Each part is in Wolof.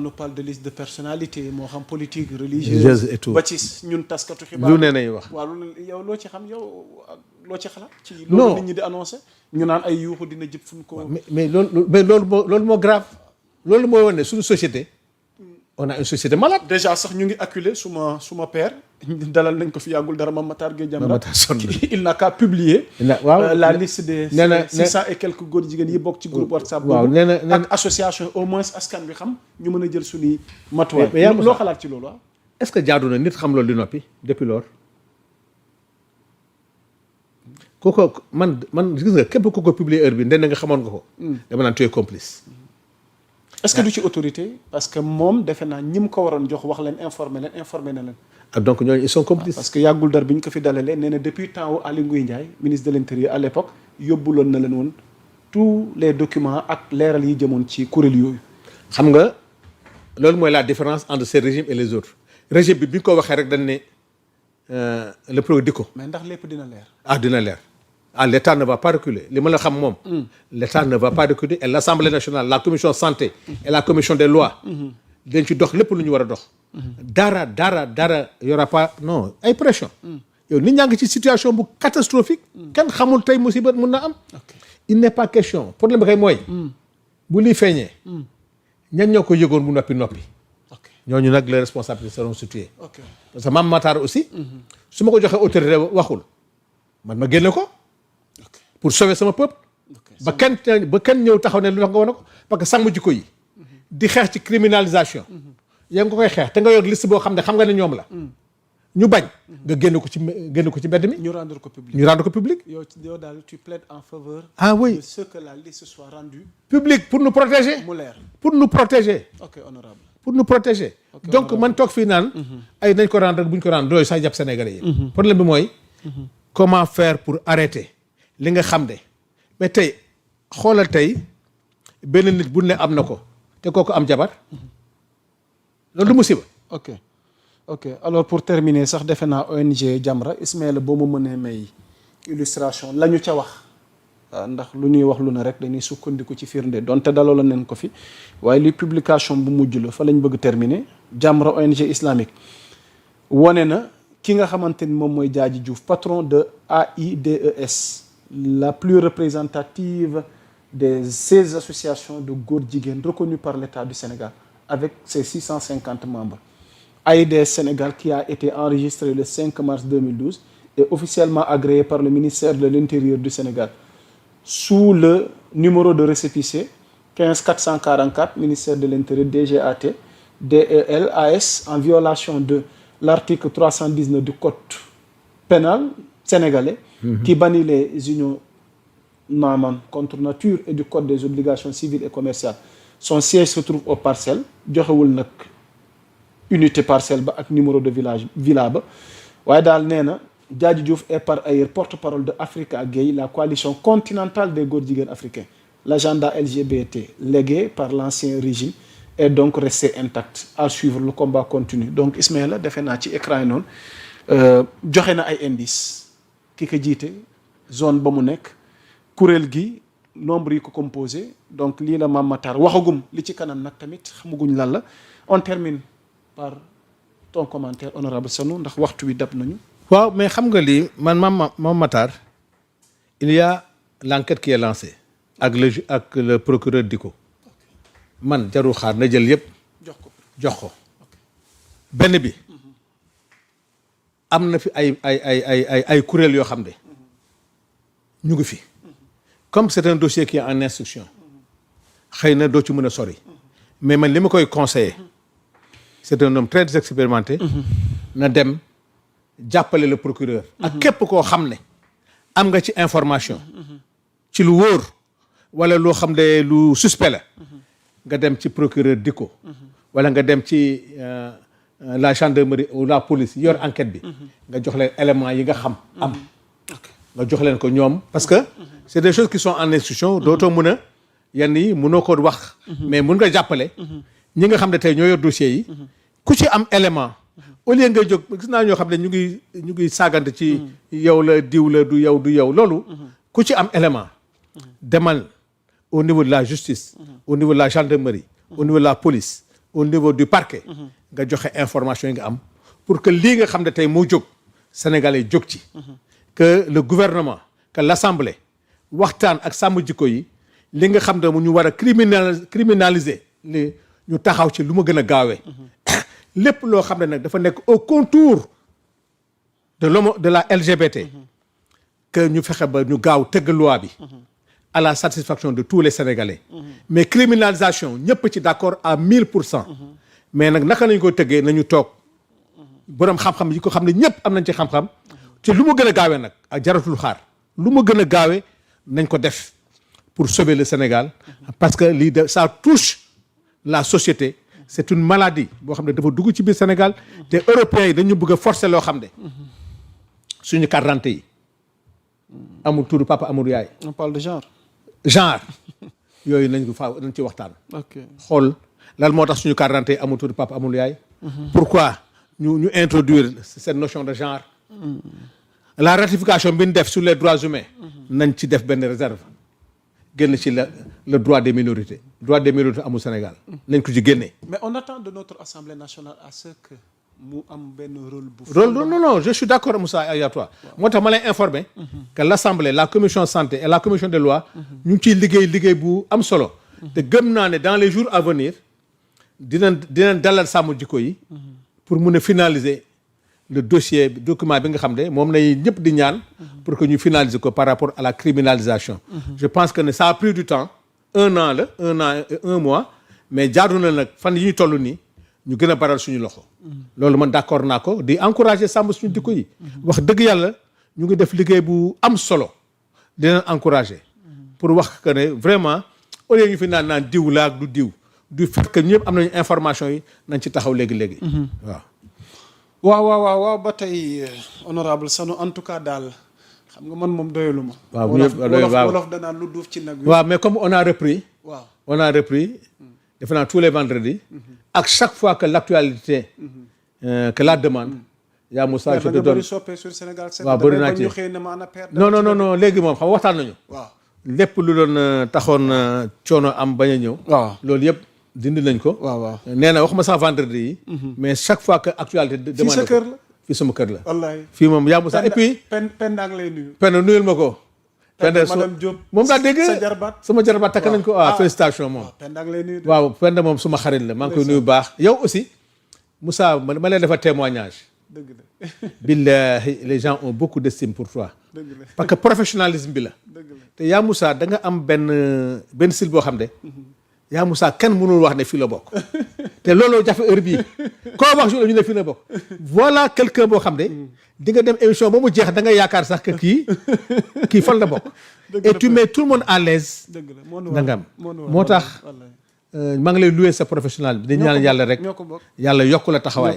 on nous parle de liste de personnalité moo xam politique religieuse et tout ba ci ñun taskatu xibaar lu ne nay wax. waaw yow loo ci xam yow loo ci xalaat. ci loolu nit ñi di annoncé. ñu naan ay yuuxu dina jëp fu ñu ko. mais loolu moo grave. loolu moo wane suñu société. on a une société malade. déjà sax ñu ngi acculé suma père. dalal nañ ko fi yàggul dara Mame Matar Gueye Jamra. il n'a qu'à publier. la liste des 600 et quelques góor jigéen yi bokk ci groupe WhatsApp. waaw nee na ak association au moins askan bi xam ñu mën a jël suñuy matuwaay. mais loo xalaat ci loolu ah. est-ce que jaadu na nit xam loolu di noppi depuis lors. kooku man gis nga képp ku ko publier heure bi ndend nga xamoon nga ko. dama naan tu es complice. est-ce que du ci autorité parce que moom defe naa ñi mu ko waroon jox wax leen informer na leen. ak donc ñooñu ils sont complices. parce que yàggul dar bi ñu ko fi dalalee nee na depuis temps wu Aly Ngouille Ndiaye ministre de l'intérieur à l'époque yóbbuloon na leen woon tous les documents ak leeral yi jëmoon ci kuréel yooyu. xam nga loolu mooy la différence entre ces régimes et les autres régime bi ñu ko waxee rek dañ ne le pro di ko. mais ndax lépp dina leer. dina leer. l'État ne va pas reculer li ma la xam moom. l'État ne va pas reculer et l'Assemblée nationale la commission santé. et la commission des lois. dañ ci dox lépp lu ñu war a dox. dara y aura pas non ay pression. yow nit ñaa ngi ci situation bu catastrophique. kenn xamul tey musiba mun na am. il n'est pas question problème bi kay mooy. bu lii feeñee. ñan ñoo ko yëgoon bu noppi. ñooñu nag les responsabilités seront situées. parce que Mame Matar aussi. su ma ko joxee autorité waxul man ma génne ko. pour sauver sama peuple. ba kenn ñëw taxaw ne lu tax nga wane ko parce que sàmm jikko yi. di xeex ci criminalisation. yaa ngi ko koy xeex te nga yor liste boo xam ne xam nga ne ñoom la. ñu bañ. nga génn ko ci mbedd mi. ñu rendre ko public. yow daal tu plaides en faveur. Oui. de ce que la liste soit rendue. public pour nous protéger. mu leer pour nous protéger. ok honorable. pour nous protéger. donc man toog fii naan. ay nañ ko rendre bu ñu ko rendre doy sax jàpp Sénégalais yi. problème bi mooy. comment faire pour arrêter li nga xam ne mais tey xoolal tey benn nit bu ne am na ko te kooku am jabar loolu du musiba. ok alors pour terminer sax defe naa ONG Jamra Ismaïla boo ma mënee may illustration la ñu ca wax ndax lu ñuy wax lu ne rek dañuy sukkandiku ci firnde donte daloo nañ ko fi waaye li publication bu mujj la fa lañ bëgg terminer Jamra ONG islamique wane na ki nga xamante ni moom mooy Diadji Diouf patron de AIDS la plus représentative des 16 associations de góor jigéen reconnues par l'État du Sénégal avec ses 650 membres. AIDS Sénégal qui a été enregistré le 5 mars 2012 et officiellement agréé par le ministère de l'Intérieur du Sénégal sous le numéro de récépissé 15 444 ministère de l'Intérieur DGAT DEL AS en violation de l'article 319 du code pénal sénégalais qui bannit les unions contre nature et du code des obligations civiles et commerciales. Son siège se trouve aux Parcelles joxewul nag unité parcelle ba ak numéro de villa ba waaye daal nee na Diadji Diouf est par ailleurs porte-parole de Africa Gay, la coalition continentale des góor jigéen africains. L'agenda LGBT légué par l'ancien régime est donc resté intact. À suivre, le combat continue. Donc Ismaïla defe naa ci écran yi noonu joxe na ay indices ki ko jiite zone ba mu nekk kuréel gi nombre yi ko composé donc lii la Mame Matar waxagum li ci kanam nag tamit xamaguñ lan la. On termine par ton commentaire honorable Sanu ndax waxtu wi dab nañu. waaw mais xam nga lii man Mame Matar il y a l'enquête qui est lancée ak le procureur Dicko man jarul xaar na jël yëpp jox ko benn bi am na fi ay kuréel yoo xam ne ñu ngi fi comme c'est un dossier qui est en instruction xëy na doo ci mën a sori mais man li ma koy conseiller c'est un homme très expérimenté na dem jàppale le procureur ak képp koo xam ne am nga ci information ci lu wóor wala loo xam ne lu suspect la nga dem ci procureur Dicko wala nga dem ci la gendarmerie ou la police yor enquête bi nga jox leen éléments yi nga xam am nga jox leen ko ñoom parce que c'est des choses qui sont en instruction dootoo mën a yenn yi mënoo ko wax mais mun nga jàppale ñi nga xam ne tey ñoo yor dossiers yi ku ci am élément au lieu nga jóg gis naa ñoo xam ne ñu ngi saagante ci yow la diw la du yow loolu ku ci am élément demal au niveau de la justice au niveau de la gendarmerie au niveau de la police au niveau du parquet nga joxe information yi nga am pour que lii nga xam ne tey moo jóg sénégalais jóg ci que le gouvernement que l'assemblée waxtaan ak sàmm jikko yi li nga xam ne mu ñu war a criminaliser li ñu taxaw ci lu ma gën a gaawee lépp loo xam ne nag dafa nekk au contour de la LGBT que ñu fexe ba ñu gaaw tëgg loi bi à la satisfaction de tous les Sénégalais mais criminalisation ñëpp ci d'accord à 1000% mais nag naka nañu ko tëggee nañu toog boroom xam-xam yi ko xam ne ñëpp am nañ ci xam-xam ci lu mu gën a gaawee nag ak jaratul xaar lu mu gën a gaawee nañ ko def pour sauver le Sénégal parce que lii de ça touche la société c'est une maladie boo xam ne dafa dugg ci biir Sénégal te européens yi dañu bëgg a forcer loo xam ne suñu carte d'identité yi amul turu papa amul yaay. On parle de genre. Yooyu nañ ci waxtaan. ok xool lan moo tax suñu carte d'identité amul turu papa amul yaay. pourquoi ñu introduire cette notion de genre. La ratification bi ñu def sur les droits humains. nañ ci def benn réserve. génn ci le droit des minorités. droit des minorités amul Sénégal. nañ ko ci génne. mais on attend de notre Assemblée nationale à ce que mu am benn rôle bu. non je suis d'accord Moussa Ayatou. moo tax ma lay informer. que l'Assemblée la commission santé et la commission des lois. ñu ngi ciy liggéey bu am solo. te gëm naa ne dans les jours à venir dinañ dalal sàmm jikko yi. pour mun a finaliser le document bi nga xam ne moom lay ñëpp di ñaan. pour que ñu finaliser ko par rapport à la criminalisation. je pense que ne ça a pris du temps 1 an et 1 mois mais jaadu na nag fan yi ñu toll nii. ñu gën a baral suñu loxo. loolu man d'accord naa ko di encourager sàmm suñu jikko yi. wax dëgg yàlla ñu ngi def liggéey bu am solo di leen encourager. pour wax que ne vraiment au lieu ñu fi naan diw la ak du diw du fait que ñëpp am nañu information yi nañ ci taxaw léegi. waaw ba tey honorable Sano en tout cas daal xam nga man moom doyalu ma. wolof danaan lu duuf ci nag. waaw mais comme on a repris. defe naa tous les vendredis. ak chaque fois que l'actualité que la demande. yaa Moussa je te donne waaw bëri naa ci non léegi moom xam nga waxtaan nañu. waaw lépp lu doon taxoon coono am bañ a ñëw. waaw loolu yëpp dindi nañ ko. waaw nee na waxuma sax vendredi yi. mais chaque fois que actualité demande. fii sa kër la fii sama kër la. wallaay fii moom yaa Moussa et puis. Penda ngi lay nuyu. Penda nuyul ma ko. Penda madame Diop moom daa dégg sama jarbaat takk nañ ko félicitation moom. Penda ngi lay nuyu. waaw Penda moom suma xarit la maa ngi koy nuyu baax. yow aussi Moussa ma lay defar témoignage. dëgg la. billahi les gens ont beaucoup d'estime pour toi. dëgg la parce que professionnalisme bi la. dëgg la te yaa Moussa da nga am benn style boo xam ne. yaa Moussa kenn mënul wax ne fii la bokk. te looloo jafe heure bii koo wax jour ñu ne fii la bokk. voilà quelqu'un boo xam ne. di nga dem émission ba mu jeex da nga yaakaar sax que kii fan la bokk. et tu mets tout le monde à l'aise. dëgg da la nga am moo tax. maa ngi lay louer sa professionnel bi. di ñaan yàlla rek yàlla yokk la taxawaay.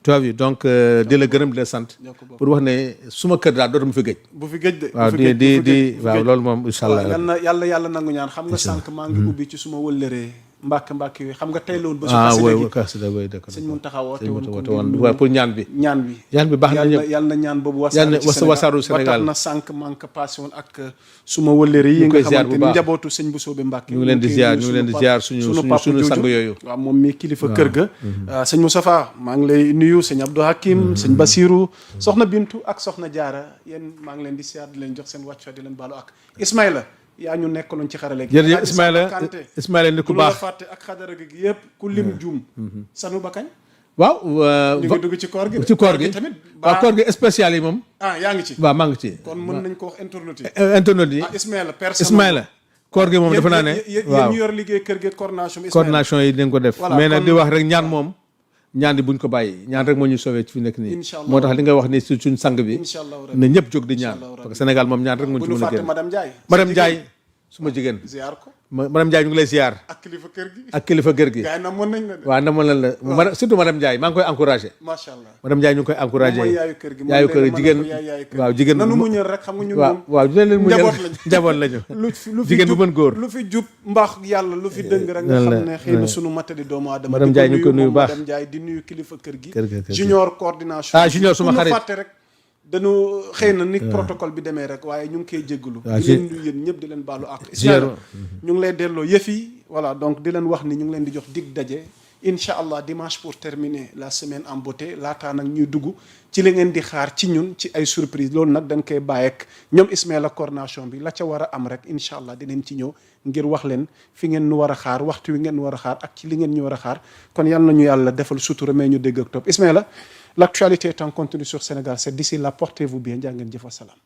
tu as vu donc di la gërëm di la sant. pour wax ne suma kër daal dootuma fi gëj. bu fi gëj de. waaw di waaw loolu moom incha allah. yàlla nangu ñaan xam nga sànq maa ngi ubbi ci suma wëllëree. mbàkk yooyu xam nga tey la woon. ba su xasida gi sëñ Mountakha woote woon pour ñaan bi. ñaan bi baax na ñëpp yàlla na ñaan boobu wasaaru Sénégal ba tax na sànq maa ngi ko passé woon ak suma wëllëre yi nga xamante ni njabootu sëñ Bousso Mbàkke ñu ngi leen di ziar suñu sang yooyu. waaw moom mi kilifa kër ga. sëñ Moustapha maa ngi lay nuyu sëñ Abdou Hakim sëñ Basirou soxna Bintu ak soxna Jaara yéen maa ngi leen di ziar di leen jox seen wàcc di leen baalu ak Ismaïla yaa ñu nekkaloon ci xarale gi. jërëjëf Ismaïla nit ku baax fàtte ak xadara gi yëpp ku lim juum. Sanu ba kañ. waaw. ñu ngi dugg ci koor gi. ci koor gi tamit. waaw koor gi spécial yi moom. yaa ngi ci. waaw maa ngi ci. kon mën nañ ko wax internet yi. internet yi Ismaïla koor gi moom defe naa ne. waaw yéen ñu yor liggéey kër gi coordination bi. coordination yi dinañ ko def. mais nag di wax rek ñaan moom. ñaan di buñ ko bàyyi ñaan rek moo ñu sauvé ci fi nekk nii. moo tax li nga wax ni suñ sang bi. ne ñëpp jóg di ñaan parce que Sénégal moom ñaan rek moo ci mën a génn. madame Ndiaye suma jigéen ziar ko madame Ndiaye ñu ngi lay ziar. ak kilifa kër gi. gars yi namoon nañ la de. waaw namoon nañ la surtout madame Ndiaye maa ngi koy encouragé. macha allah madame Ndiaye ñu ngi koy encouragé. yaayu kër gi jigéen waaw jigéen. nanu muñal rek xam nga ñun moom. waaw dinañ leen muñal njaboot lañu. jigéen bu mën góor. lu fi jub mbaax yàlla lu fi dëng rek nga xam ne xëy na sunu matadi doomu aadama. madame Ndiaye ñu ngi koy nuyu baax madame Ndiaye di nuyu kilifa kër gi. junior coordination. junior suma xarit fàtte rek dañu xëy na ni protocole bi demee rek waaye ñu ngi koy jéggalu di leen nuyu yéen ñëpp di leen baalu ak ñu ngi lay delloo yëf yi voilà donc di leen wax ni ñu ngi leen di jox dig daje incha allah dimanche pour terminer la semaine en beauté laataa nag ñuy dugg ci li ngeen di xaar ci ñun ci ay surprise loolu nag dañ koy bàyyi ak ñoom Ismaïla coordination bi la ca war a am rek incha allah dinañ ci ñëw ngir wax leen fi ngeen nu war a xaar waxtu wi ngeen nu war a xaar ak ci li ngeen ñu war a xaar kon yal na ñu yàlla defal sutura mais ñu dégg ak topp Ismaïla l'actualité est en continu sur Sénégal 7 d'ici là portez-vous bien jaa ngeen jëf wa salaam